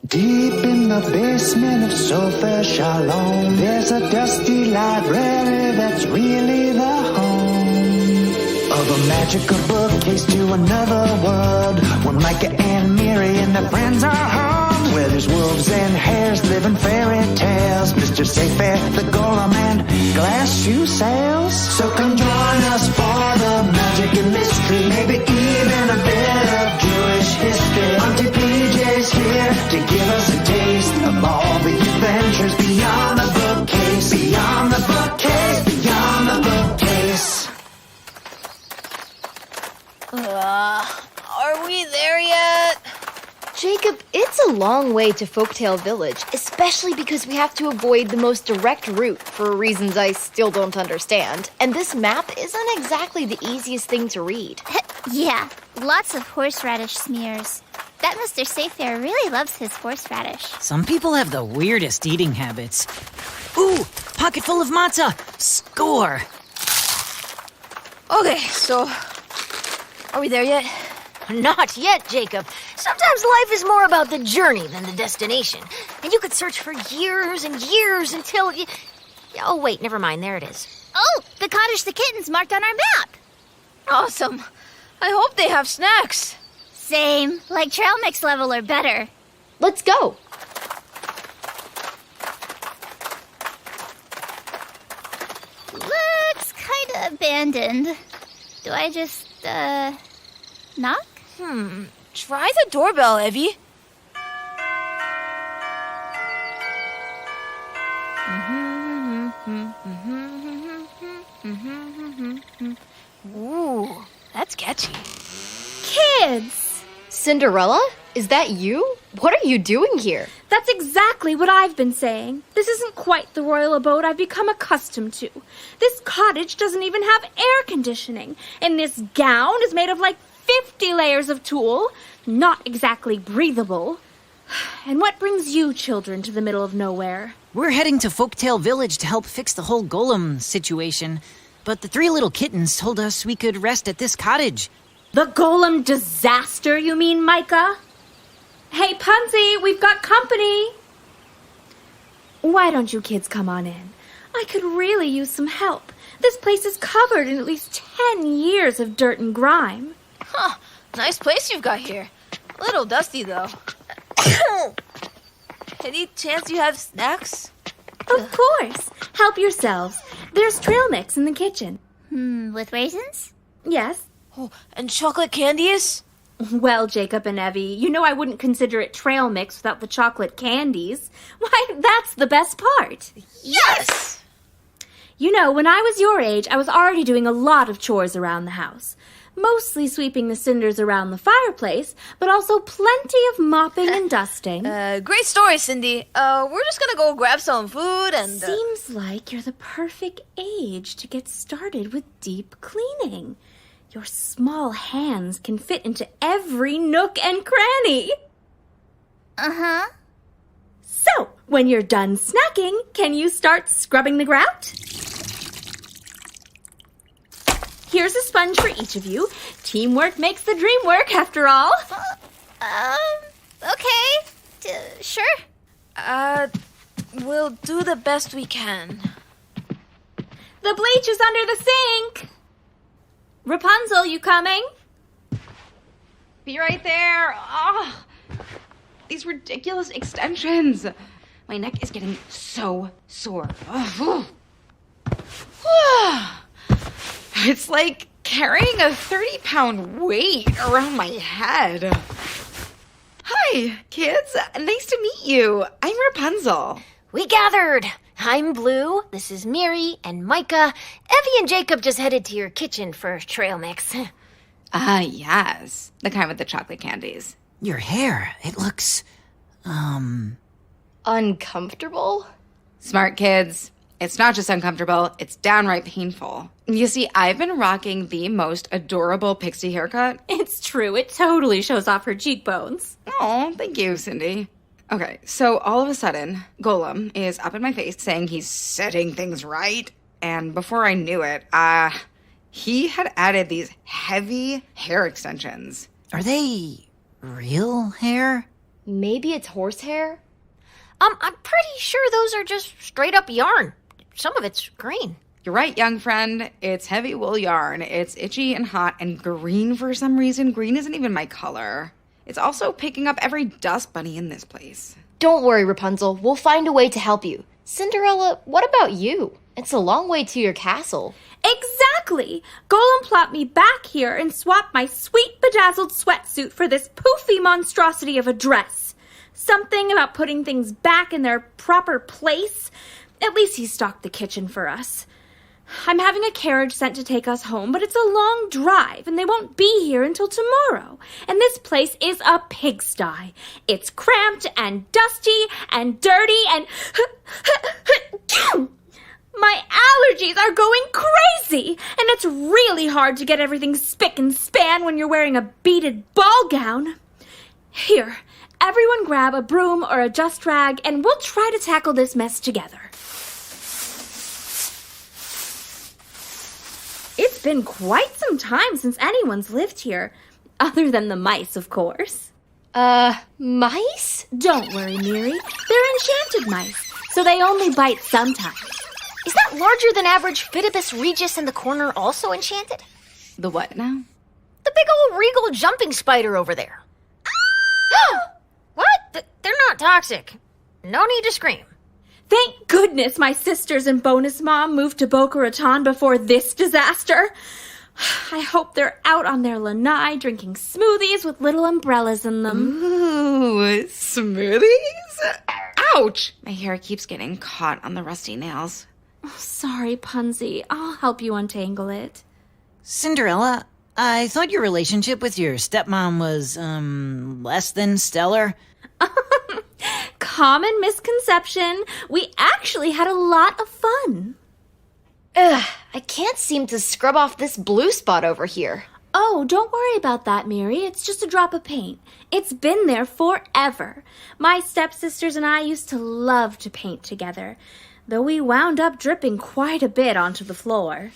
Deep in the basement of Sofa Shalom, there's a dusty library that's really the home of a magical bookcase to another world, where Micah and Miri and their friends are home, where there's wolves and hares living fairy tales, Mr. Sayfair, the golem, and glass shoe sales. So come join us for the magic and mystery, maybe even a bit of Jewish history. Auntie PJ's here to give us a taste of all the adventures beyond the bookcase, beyond the bookcase, beyond the bookcase. Are we there yet? Jacob, it's a long way to Folktale Village, especially because we have to avoid the most direct route for reasons I still don't understand. And this map isn't exactly the easiest thing to read. Yeah, lots of horseradish smears. That Mr. Sayfair really loves his horseradish. Some people have the weirdest eating habits. Ooh, pocket full of matzah. Score. Okay, so are we there yet? Not yet, Jacob. Sometimes life is more about the journey than the destination. And you could search for years and years until you... Oh, wait, never mind. There it is. Oh, the cottage the kittens marked on our map. Awesome. I hope they have snacks. Same, like trail mix level or better. Let's go. Looks kinda abandoned. Do I just, knock? Try the doorbell, Evie. Ooh, that's catchy. Kids! Cinderella? Is that you? What are you doing here? That's exactly what I've been saying. This isn't quite the royal abode I've become accustomed to. This cottage doesn't even have air conditioning, and this gown is made of like 50 layers of tulle. Not exactly breathable. And what brings you children to the middle of nowhere? We're heading to Folktale Village to help fix the whole golem situation. But the three little kittens told us we could rest at this cottage. The golem disaster, you mean, Micah? Hey, Punsy, we've got company. Why don't you kids come on in? I could really use some help. This place is covered in at least 10 years of dirt and grime. Huh, nice place you've got here. A little dusty, though. Any chance you have snacks? Of course. Help yourselves. There's trail mix in the kitchen. With raisins? Yes. Oh, and chocolate candies? Well, Jacob and Evie, you know I wouldn't consider it trail mix without the chocolate candies. Why, that's the best part. Yes! You know, when I was your age, I was already doing a lot of chores around the house. Mostly sweeping the cinders around the fireplace, but also plenty of mopping and dusting. Great story, Cindy. We're just gonna go grab some food and... Seems like you're the perfect age to get started with deep cleaning. Your small hands can fit into every nook and cranny. Uh-huh. So, when you're done snacking, can you start scrubbing the grout? Here's a sponge for each of you. Teamwork makes the dream work, after all. Okay. Sure. We'll do the best we can. The bleach is under the sink. Rapunzel, you coming? Be right there. Ah, these ridiculous extensions. My neck is getting so sore. It's like carrying a 30-pound weight around my head. Hi, kids. Nice to meet you. I'm Rapunzel. We gathered. I'm Blue, this is Miri, and Micah. Evie and Jacob just headed to your kitchen for trail mix. Yes. The kind with the chocolate candies. Your hair, it looks... Uncomfortable? Smart kids. It's not just uncomfortable, it's downright painful. You see, I've been rocking the most adorable pixie haircut. It's true. It totally shows off her cheekbones. Oh, thank you, Cindy. Okay, so all of a sudden, Golem is up in my face saying he's setting things right. And before I knew it, he had added these heavy hair extensions. Are they real hair? Maybe it's horsehair? I'm pretty sure those are just straight up yarn. Some of it's green. You're right, young friend. It's heavy wool yarn. It's itchy and hot and green for some reason. Green isn't even my color. It's also picking up every dust bunny in this place. Don't worry, Rapunzel. We'll find a way to help you. Cinderella, what about you? It's a long way to your castle. Exactly! Golem plopped me back here and swapped my sweet bedazzled sweatsuit for this poofy monstrosity of a dress. Something about putting things back in their proper place. At least he stocked the kitchen for us. I'm having a carriage sent to take us home, but it's a long drive, and they won't be here until tomorrow. And this place is a pigsty. It's cramped and dusty and dirty and... My allergies are going crazy, and it's really hard to get everything spick and span when you're wearing a beaded ball gown. Here, everyone grab a broom or a dust rag, and we'll try to tackle this mess together. It's been quite some time since anyone's lived here, other than the mice, of course. Mice? Don't worry, Miri. They're enchanted mice, so they only bite sometimes. Is that larger than average Fidibus regis in the corner also enchanted? The what now? The big old regal jumping spider over there. What? They're not toxic. No need to scream. Thank goodness my sisters and bonus mom moved to Boca Raton before this disaster. I hope they're out on their lanai drinking smoothies with little umbrellas in them. Ooh, smoothies? Ouch! My hair keeps getting caught on the rusty nails. Oh, sorry, Punzi. I'll help you untangle it. Cinderella, I thought your relationship with your stepmom was, less than stellar. Common misconception. We actually had a lot of fun. Ugh, I can't seem to scrub off this blue spot over here. Oh, don't worry about that, Miri. It's just a drop of paint. It's been there forever. My stepsisters and I used to love to paint together, though we wound up dripping quite a bit onto the floor.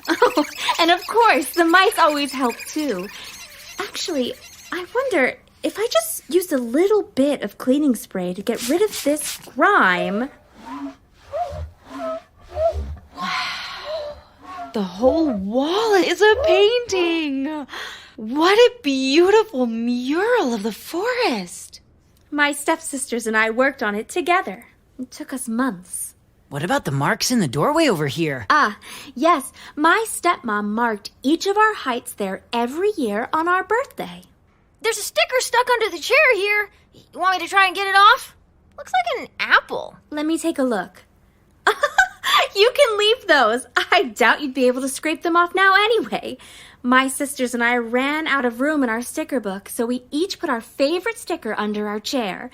Oh, and of course, the mice always help too. Actually, I wonder if I just used a little bit of cleaning spray to get rid of this grime. The whole wall is a painting. What a beautiful mural of the forest. My stepsisters and I worked on it together. It took us months. What about the marks in the doorway over here? Ah, yes. My stepmom marked each of our heights there every year on our birthday. There's a sticker stuck under the chair here. You want me to try and get it off? Looks like an apple. Let me take a look. You can leave those. I doubt you'd be able to scrape them off now anyway. My sisters and I ran out of room in our sticker book, so we each put our favorite sticker under our chair.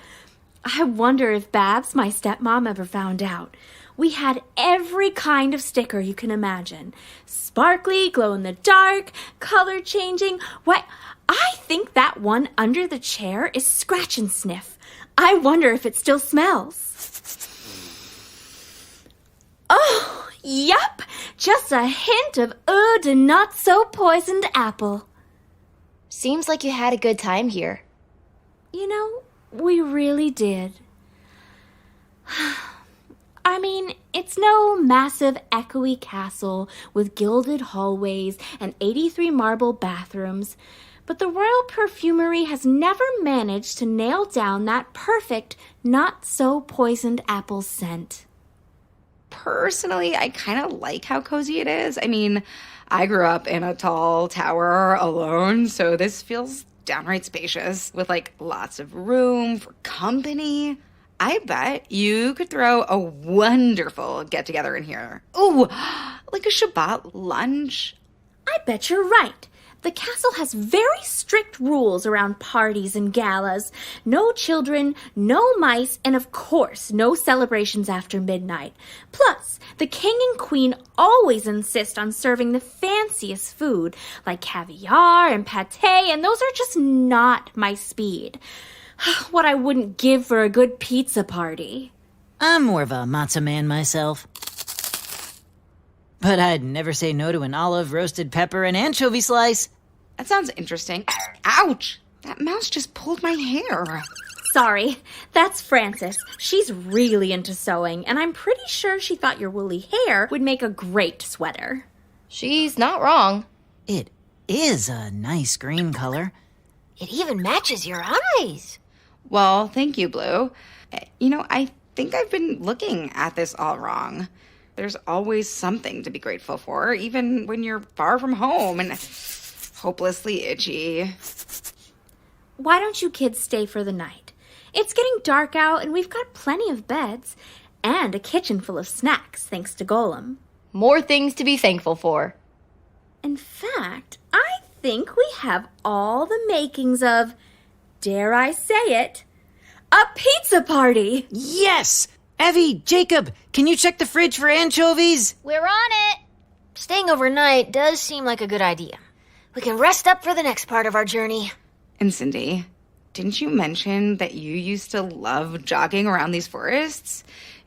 I wonder if Babs, my stepmom, ever found out. We had every kind of sticker you can imagine. Sparkly, glow-in-the-dark, color-changing. Why, I think that one under the chair is Scratch and Sniff. I wonder if it still smells. Oh, yep, just a hint of de not-so-poisoned apple. Seems like you had a good time here. You know, we really did. I mean, it's no massive echoey castle with gilded hallways and 83 marble bathrooms, but the royal perfumery has never managed to nail down that perfect, not-so-poisoned apple scent. Personally, I kind of like how cozy it is. I mean, I grew up in a tall tower alone, so this feels downright spacious with like lots of room for company. I bet you could throw a wonderful get-together in here. Ooh, like a Shabbat lunch. I bet you're right. The castle has very strict rules around parties and galas. No children, no mice, and of course, no celebrations after midnight. Plus, the king and queen always insist on serving the fanciest food, like caviar and pate, and those are just not my speed. What I wouldn't give for a good pizza party. I'm more of a matzah man myself. But I'd never say no to an olive, roasted pepper, and anchovy slice. That sounds interesting. Ouch! That mouse just pulled my hair. Sorry, that's Frances. She's really into sewing, and I'm pretty sure she thought your woolly hair would make a great sweater. She's not wrong. It is a nice green color. It even matches your eyes. Well, thank you, Blue. You know, I think I've been looking at this all wrong. There's always something to be grateful for, even when you're far from home and hopelessly itchy. Why don't you kids stay for the night? It's getting dark out, and we've got plenty of beds and a kitchen full of snacks, thanks to Golem. More things to be thankful for. In fact, I think we have all the makings of, dare I say it, a pizza party! Yes! Evie, Jacob, can you check the fridge for anchovies? We're on it. Staying overnight does seem like a good idea. We can rest up for the next part of our journey. And Cindy, didn't you mention that you used to love jogging around these forests?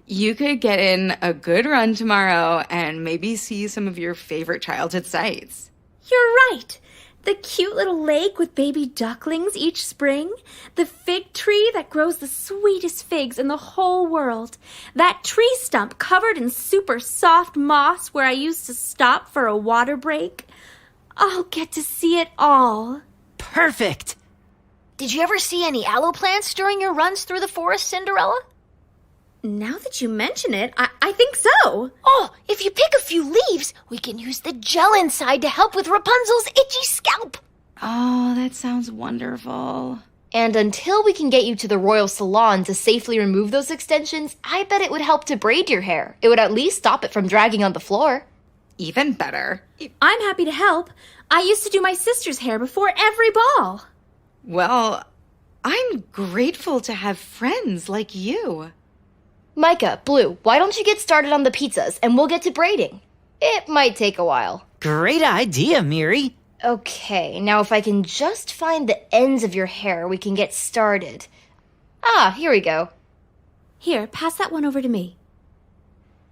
You could get in a good run tomorrow and maybe see some of your favorite childhood sights. You're right. The cute little lake with baby ducklings each spring. The fig tree that grows the sweetest figs in the whole world. That tree stump covered in super soft moss where I used to stop for a water break. I'll get to see it all. Perfect! Did you ever see any aloe plants during your runs through the forest, Cinderella? Now that you mention it, I think so. Oh, if you pick a few leaves, we can use the gel inside to help with Rapunzel's itchy scalp. Oh, that sounds wonderful. And until we can get you to the royal salon to safely remove those extensions, I bet it would help to braid your hair. It would at least stop it from dragging on the floor. Even better. I'm happy to help. I used to do my sister's hair before every ball. Well, I'm grateful to have friends like you. Micah, Blue, why don't you get started on the pizzas and we'll get to braiding? It might take a while. Great idea, Miri. Okay, now if I can just find the ends of your hair, we can get started. Ah, here we go. Here, pass that one over to me.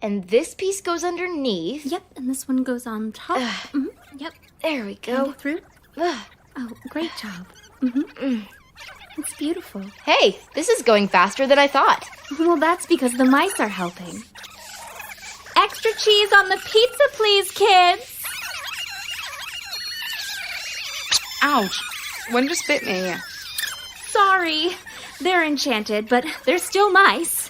And this piece goes underneath. Yep, and this one goes on top. Yep. There we Go go. through. Ugh. Oh, great job. It's beautiful. Hey, this is going faster than I thought. Well, that's because the mice are helping. Extra cheese on the pizza, please, kids. Ouch. One just bit me. Sorry. They're enchanted, but they're still mice.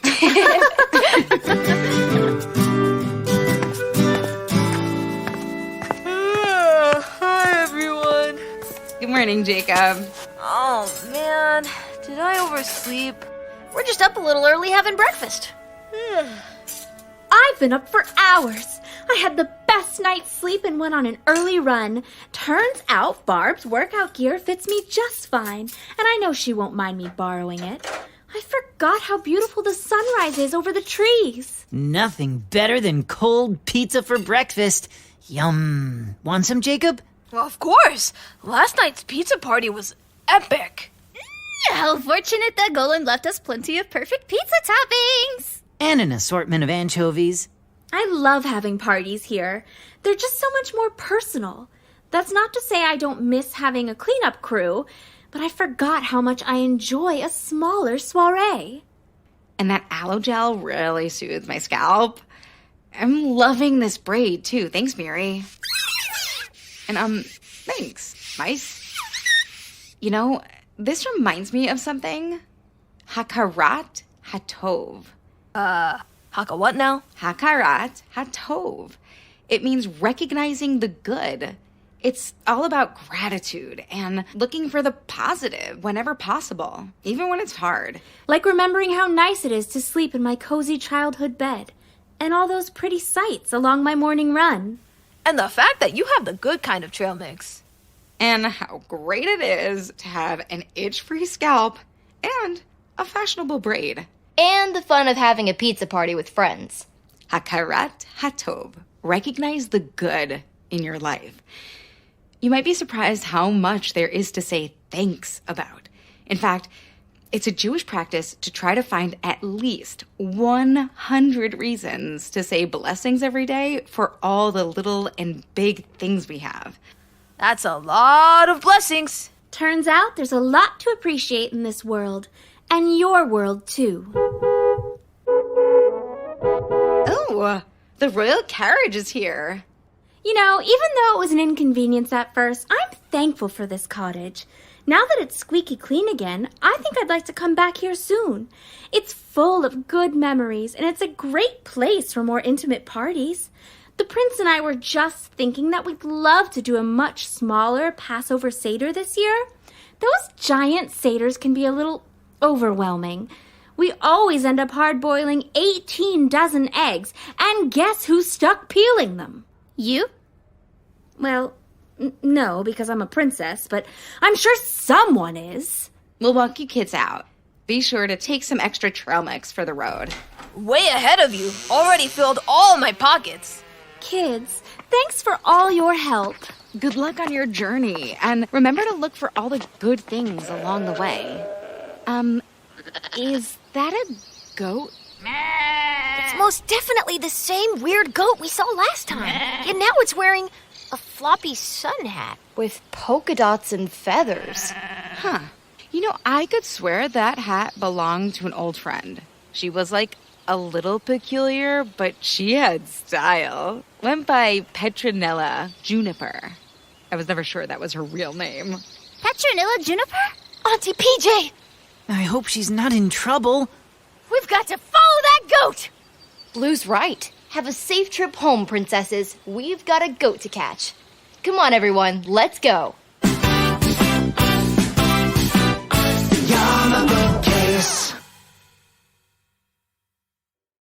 Hi, everyone. Good morning, Jacob. Oh, man. Did I oversleep? We're just up a little early having breakfast. I've been up for hours. I had the best night's sleep and went on an early run. Turns out Barb's workout gear fits me just fine, and I know she won't mind me borrowing it. I forgot how beautiful the sunrise is over the trees. Nothing better than cold pizza for breakfast. Yum. Want some, Jacob? Well, of course. Last night's pizza party was epic. How fortunate that Golem left us plenty of perfect pizza toppings. And an assortment of anchovies. I love having parties here. They're just so much more personal. That's not to say I don't miss having a cleanup crew, but I forgot how much I enjoy a smaller soiree. And that aloe gel really soothes my scalp. I'm loving this braid, too. Thanks, Miri. And, thanks, mice. You know, this reminds me of something. Hakarat Hatov. Haka what now? Hakarat Hatov. It means recognizing the good. It's all about gratitude and looking for the positive whenever possible, even when it's hard. Like remembering how nice it is to sleep in my cozy childhood bed, and all those pretty sights along my morning run. And the fact that you have the good kind of trail mix. And how great it is to have an itch-free scalp and a fashionable braid. And the fun of having a pizza party with friends. Hakarat Hatov. Recognize the good in your life. You might be surprised how much there is to say thanks about. In fact, it's a Jewish practice to try to find at least 100 reasons to say blessings every day for all the little and big things we have. That's a lot of blessings. Turns out there's a lot to appreciate in this world. And your world, too. Oh, the royal carriage is here. You know, even though it was an inconvenience at first, I'm thankful for this cottage. Now that it's squeaky clean again, I think I'd like to come back here soon. It's full of good memories, and it's a great place for more intimate parties. The prince and I were just thinking that we'd love to do a much smaller Passover Seder this year. Those giant Seders can be a little overwhelming. We always end up hard-boiling 18 dozen eggs, and guess who's stuck peeling them? You? Well, no, because I'm a princess, but I'm sure someone is. We'll walk you kids out. Be sure to take some extra trail mix for the road. Way ahead of you. Already filled all my pockets. Kids, thanks for all your help. Good luck on your journey, and remember to look for all the good things along the way. Is that a goat? It's most definitely the same weird goat we saw last time. And now it's wearing a floppy sun hat. With polka dots and feathers. Huh. You know, I could swear that hat belonged to an old friend. She was like a little peculiar, but she had style. Went by Petronella Juniper. I was never sure that was her real name. Petronilla Juniper? Auntie PJ, I hope she's not in trouble. we've got to follow that goat. Blue's right. Have a safe trip home, princesses. We've got a goat to catch. Come on, everyone. Let's go.